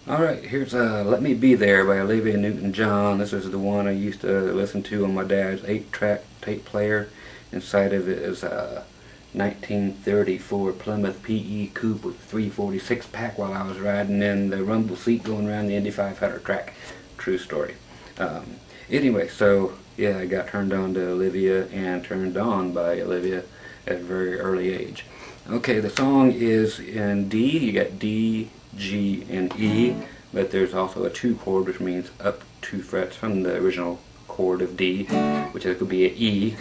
Alright, here's Let Me Be There by Olivia Newton-John. This is the one I used to listen to on my dad's 8-track tape player. Inside of it is a 1934 Plymouth PE Coupe with 346 pack while I was riding in the rumble seat going around the Indy 500 track. True story. Anyway, so yeah, I got turned on to Olivia and turned on by Olivia at a very early age. Okay, the song is in D. You got D, G, and E, but there's also a 2 chord, which means up 2 frets from the original chord of D, which could be an E.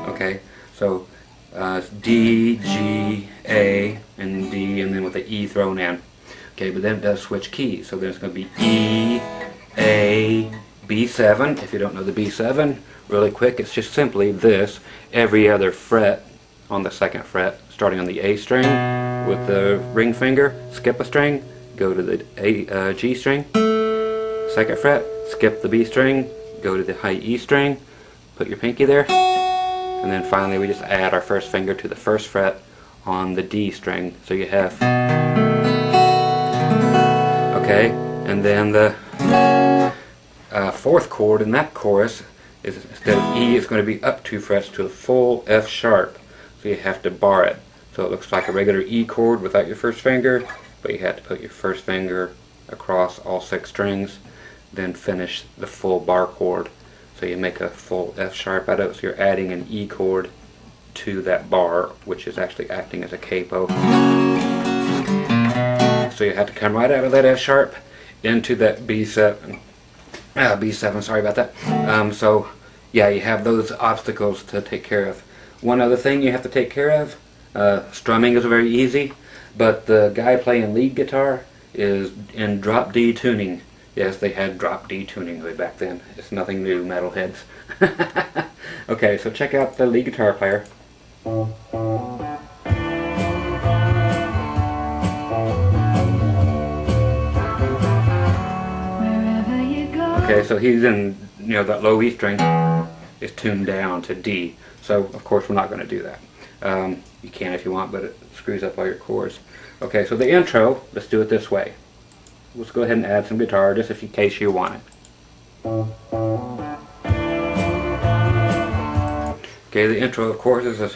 Okay, so it's D, G, A, and D, and then with the E thrown in. Okay, but then it does switch keys, so then it's going to be E, A, B7. If you don't know the B7, really quick, it's just simply this: every other fret on the 2nd fret, starting on the A string with the ring finger, skip a string, go to the G string, 2nd fret, skip the B string, go to the high E string, put your pinky there, and then finally we just add our first finger to the 1st fret on the D string. So you have, okay, and then the 4th chord in that chorus is, instead of E, it's going to be up 2 frets to a full F sharp. So you have to bar it. So it looks like a regular E chord without your first finger, but you have to put your first finger across all 6 strings, then finish the full bar chord. So you make a full F sharp out of it, so you're adding an E chord to that bar, which is actually acting as a capo. So you have to come right out of that F sharp into that B7. B7, sorry about that. So yeah, you have those obstacles to take care of. One other thing you have to take care of, strumming is very easy, but the guy playing lead guitar is in drop D tuning. Yes, they had drop D tuning way back then. It's nothing new, metalheads. Okay, so check out the lead guitar player. Okay, so he's in, that low E string is tuned down to D. So, of course, we're not going to do that. You can if you want, but it screws up all your chords. Okay, so the intro, let's do it this way. Let's go ahead and add some guitar just in case you want it. Okay, the intro, of course, is this.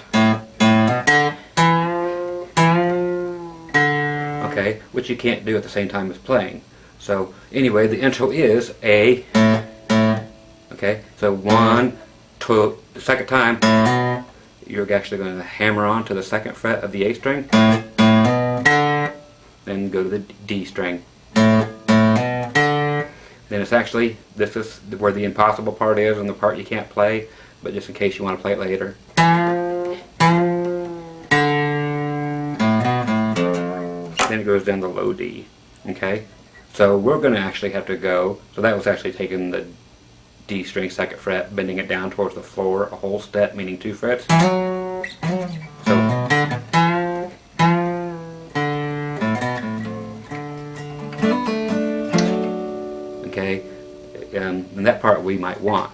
Okay, which you can't do at the same time as playing. So, anyway, the intro is A. Okay, so 1, 2, the 2nd time, you're actually going to hammer on to the 2nd fret of the A string, then go to the D string. Then it's actually, this is where the impossible part is and the part you can't play, but just in case you want to play it later. Then it goes down to low D. Okay? So we're going to actually have to go, so that was actually taking the D string 2nd fret, bending it down towards the floor, a whole step, meaning 2 frets. So, okay, and that part we might want.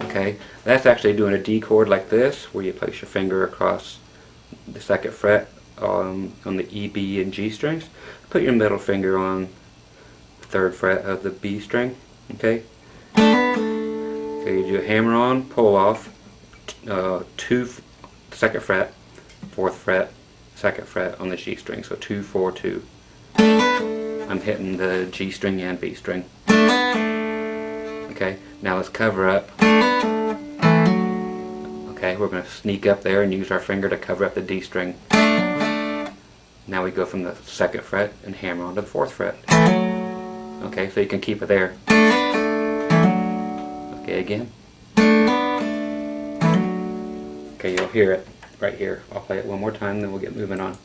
Okay, that's actually doing a D chord like this, where you place your finger across the 2nd fret on the E, B, and G strings. Put your middle finger on 3rd fret of the B string. Okay, so you do a hammer on, pull off, 2nd fret, 4th fret, 2nd fret on the G string, so 2, 4, 2. I'm hitting the G string and B string. Okay, now let's cover up. Okay, we're going to sneak up there and use our finger to cover up the D string. Now we go from the 2nd fret and hammer on to the 4th fret. Okay, so you can keep it there. Okay, again. Okay, you'll hear it right here. I'll play it one more time, then we'll get moving on.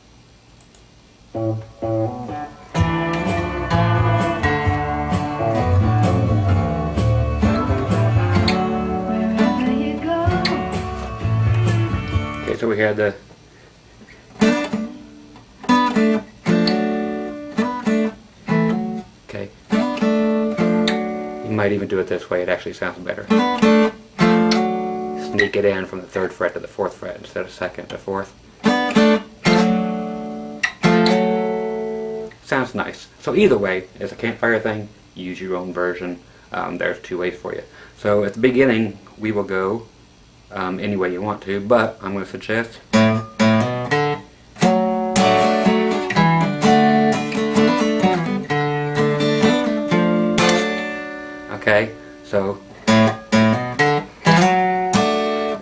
Okay, so we had the might even do it this way, it actually sounds better. Sneak it in from the 3rd fret to the 4th fret instead of 2nd to 4th. sounds nice. So either way, it's a Campfire thing. Use your own version. There's 2 ways for you. So at the beginning, we will go any way you want to, but I'm going to suggest okay, so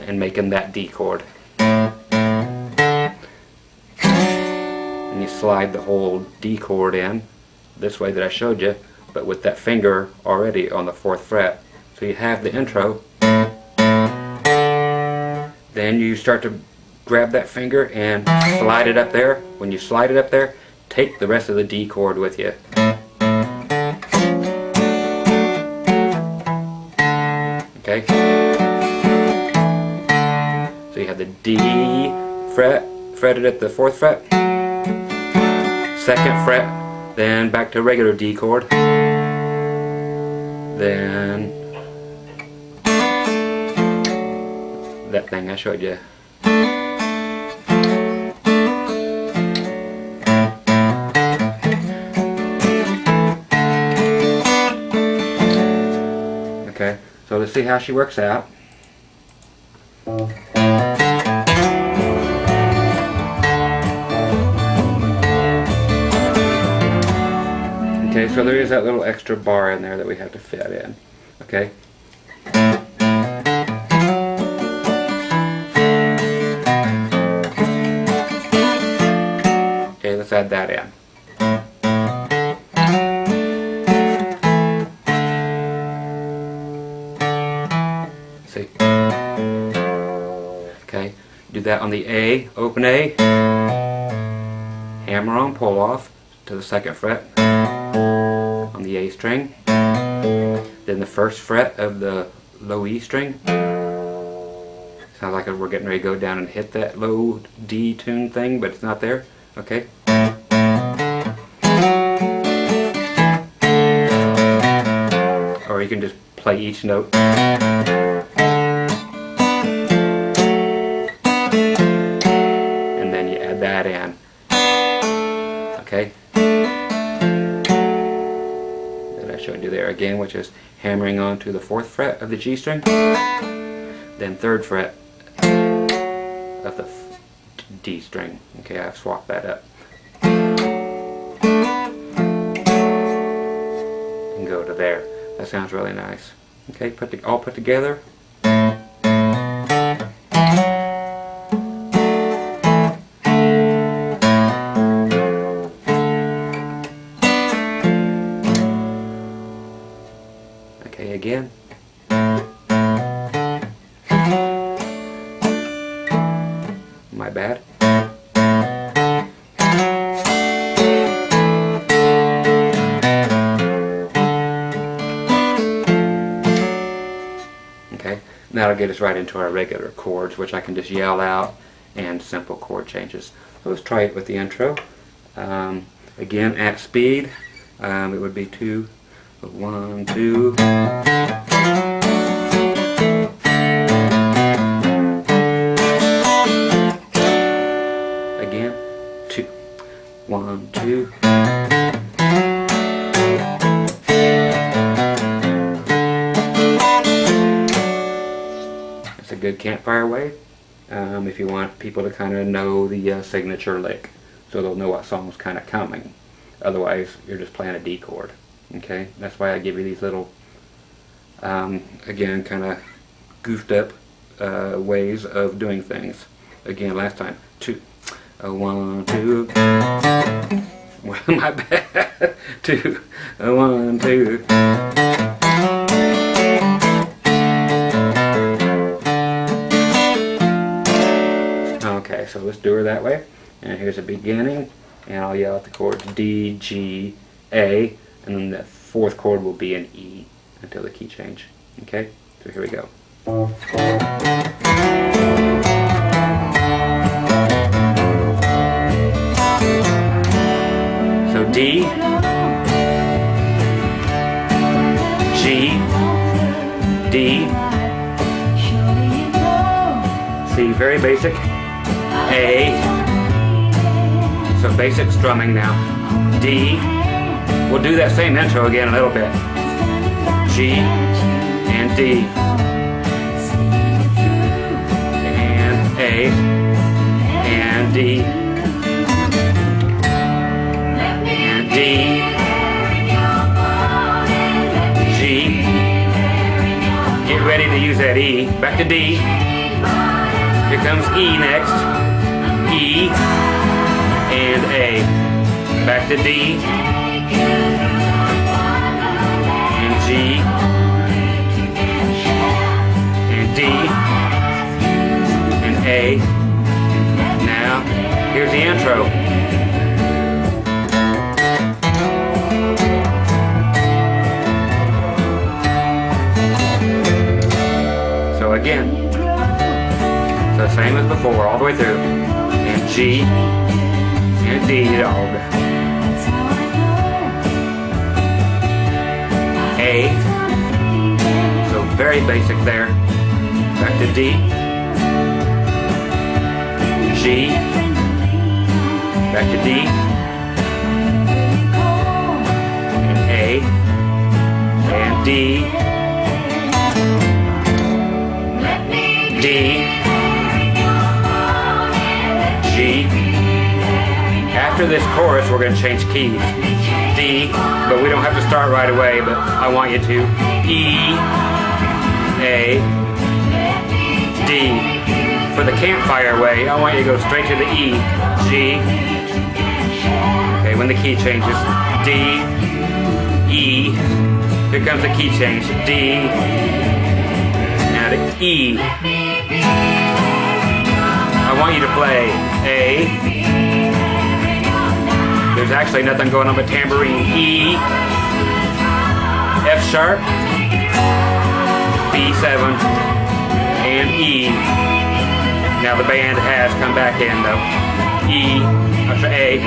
and making that D chord. And you slide the whole D chord in this way that I showed you, but with that finger already on the 4th fret. So you have the intro, then you start to grab that finger and slide it up there. When you slide it up there, take the rest of the D chord with you. Okay? So you have the D fretted at the 4th fret, 2nd fret, then back to regular D chord, then that thing I showed you. Okay, so let's see how she works out. Okay, so there is that little extra bar in there that we have to fit in. Okay. Okay, let's add that in. See? Okay, do that on the A, open A, hammer on pull off to the 2nd fret on the A string, then the 1st fret of the low E string. Sounds like we're getting ready to go down and hit that low D tune thing, but it's not there. Okay. Or you can just play each note. And then you add that in. Okay. That I showed you there again, which is hammering onto the 4th fret of the G string, then 3rd fret of the D string. Okay, I've swapped that up. And go to there. That sounds really nice. Okay, all put together. Okay, again. My bad. Okay, that'll get us right into our regular chords, which I can just yell out, and simple chord changes. So let's try it with the intro. Again, at speed, it would be 2, 1, 2. Again, 2, 1, 2. It's a good Campfire way if you want people to kind of know the signature lick, so they'll know what song's kind of coming. Otherwise, you're just playing a D chord. Okay, that's why I give you these little, again, kind of goofed up ways of doing things. Again, last time, 2, 1, 2. Well, my bad. 2, 1, 2. Okay, so let's do her that way. And here's the beginning, and I'll yell out the chords D, G, A, and then the 4th chord will be an E until the key change. Okay, so here we go. So D, G, D, C, very basic, A, so basic strumming now, D. We'll do that same intro again in a little bit. G and D. And A and D. And D. G. Get ready to use that E. Back to D. Here comes E next. E and A. Back to D. And G. And D. And A. Now, here's the intro. So again, the same as before, all the way through. And G and D, dog. A. So very basic there. Back to D. G. Back to D. And A. And D. D. G. After this chorus, we're going to change keys. D, but we don't have to start right away, but I want you to. E, A, D. For the Campfire way, I want you to go straight to the E. G. Okay, when the key changes. D, E. Here comes the key change. D. Now to E. I want you to play A. There's actually nothing going on but tambourine. E, F sharp, B7, and E. Now the band has come back in though. E, after A.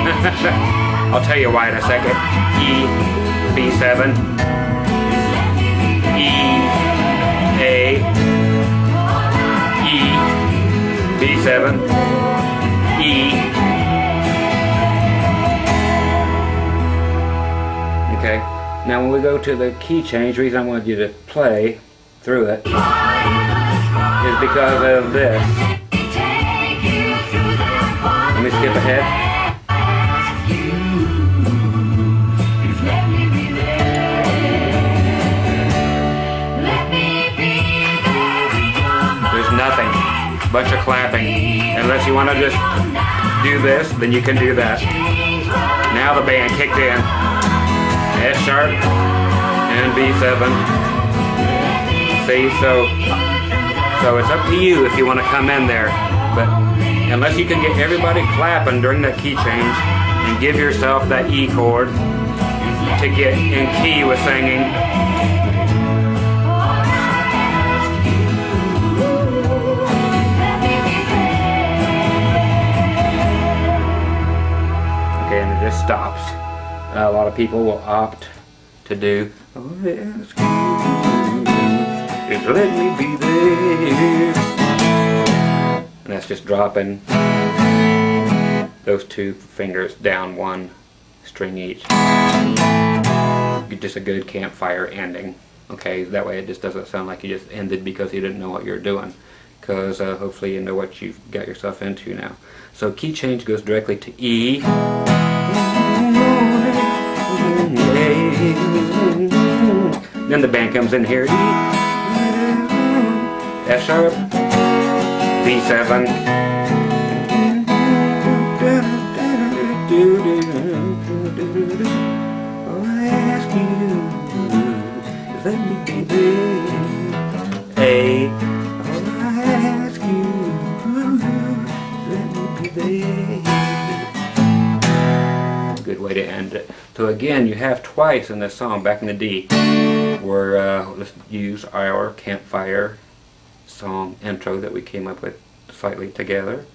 I'll tell you why in a second. E, B7, E, A, E, B7, E. Okay, now when we go to the key change, the reason I wanted you to play through it is because of this. Let me skip ahead. There's nothing, bunch of clapping. Unless you want to just do this, then you can do that. Now the band kicked in. F sharp and B7. See, so it's up to you if you want to come in there, but unless you can get everybody clapping during that key change and give yourself that E chord to get in key with singing. Okay, and it just stops. A lot of people will opt to do, oh, ask you, just let me be there. And that's just dropping those two fingers down one string each. Just a good Campfire ending. Okay, that way it just doesn't sound like you just ended because you didn't know what you're doing. Because hopefully you know what you've got yourself into now. So key change goes directly to E. Then the band comes in here. E, F sharp, B7. Oh, I ask you, let me be there. A. Oh, I ask you, let me be there. Good way to end it. So again, you have twice in this song, back in the D, where let's use our Campfire song intro that we came up with slightly together.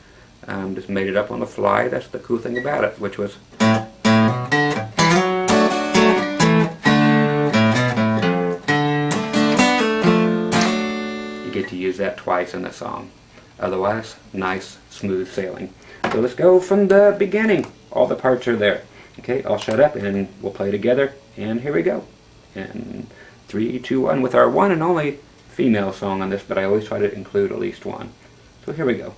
Just made it up on the fly. That's the cool thing about it, which was you get to use that twice in the song. Otherwise, nice, smooth sailing. So let's go from the beginning. All the parts are there. Okay, I'll shut up and we'll play together, and here we go. And 3, 2, 1 with our one and only female song on this, but I always try to include at least one. So here we go.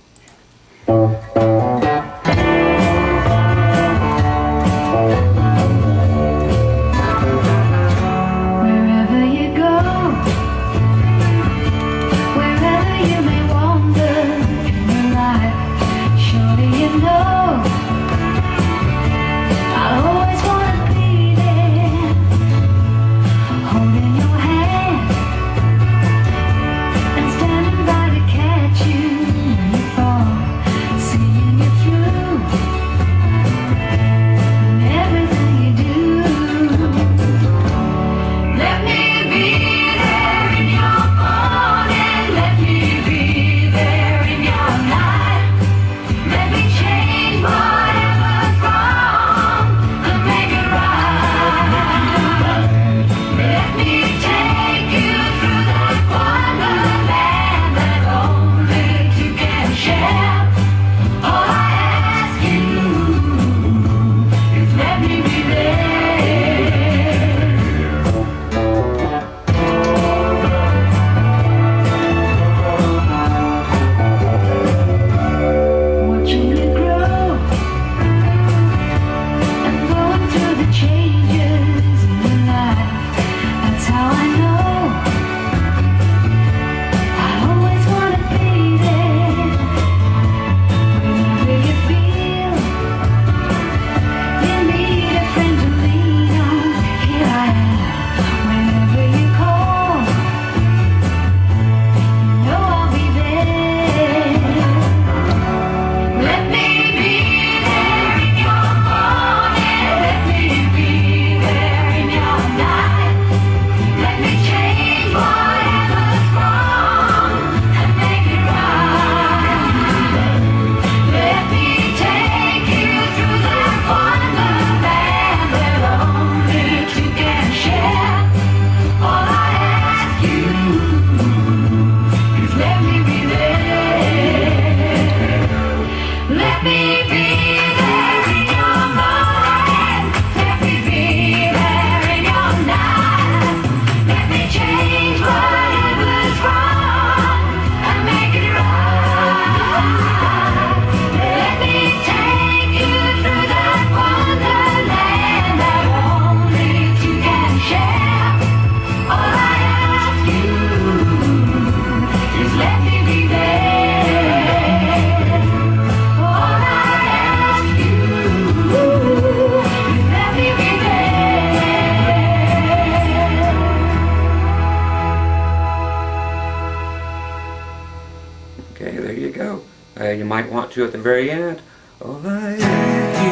Okay, there you go. You might want to at the very end. All I ask you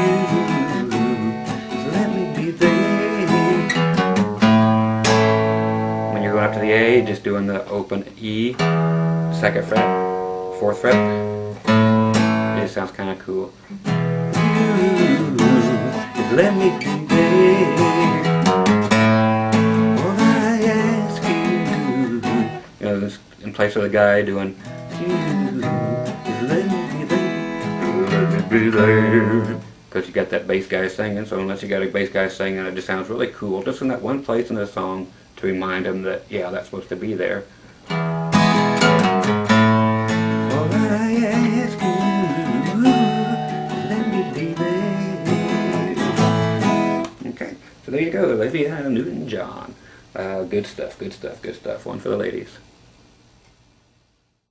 is let me be there. When you're going up to the A, just doing the open E, 2nd fret, 4th fret. It sounds kind of cool. Just let me be there. All I ask you, this in place of the guy doing. Because you got that bass guy singing, so unless you got a bass guy singing, it just sounds really cool. Just in that one place in the song to remind him that, yeah, that's supposed to be there. All I ask you, let me be there. Okay, so there you go, Olivia Newton-John. Good stuff, good stuff, good stuff. One for the ladies.